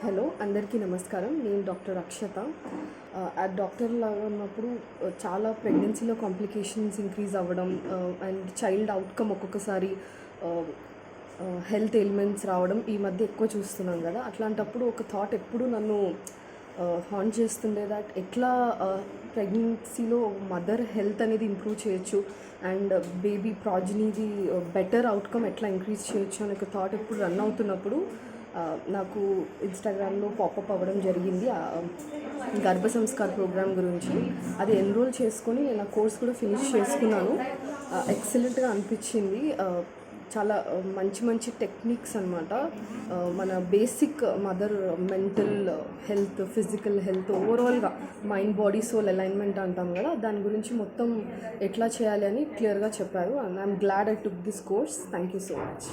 Hello అందరికీ నమస్కారం. నేను డాక్టర్ అక్షత. డాక్టర్ లాగా ఉన్నప్పుడు చాలా ప్రెగ్నెన్సీలో కాంప్లికేషన్స్ ఇంక్రీజ్ అవ్వడం అండ్ చైల్డ్ అవుట్కమ్ ఒక్కొక్కసారి హెల్త్ ఎలిమెంట్స్ రావడం ఈ మధ్య ఎక్కువ చూస్తున్నాం కదా. అట్లాంటప్పుడు ఒక థాట్ ఎప్పుడు నన్ను హాంట్ చేస్తుండే, దట్ ఎట్లా ప్రెగ్నెన్సీలో మదర్ హెల్త్ అనేది ఇంప్రూవ్ చేయొచ్చు అండ్ బేబీ ప్రాజనీది బెటర్ అవుట్కమ్ ఎట్లా ఇంక్రీజ్ చేయొచ్చు అనే ఒక థాట్ ఎప్పుడు రన్ అవుతున్నప్పుడు నాకు ఇన్స్టాగ్రామ్లో పాపప్ అవ్వడం జరిగింది గర్భ సంస్కార్ ప్రోగ్రామ్ గురించి. అది ఎన్రోల్ చేసుకొని నేను ఆ కోర్స్ కూడా ఫినిష్ చేసుకున్నాను. ఎక్సలెంట్గా అనిపించింది. చాలా మంచి టెక్నిక్స్ అన్నమాట. మన basic mother mental health, physical health, ఓవరాల్గా మైండ్ బాడీ సోల్ అలైన్మెంట్ అంటాం కదా, దాని గురించి మొత్తం ఎట్లా చేయాలి అని క్లియర్గా చెప్పారు. And I'm glad I took this course. Thank you so much.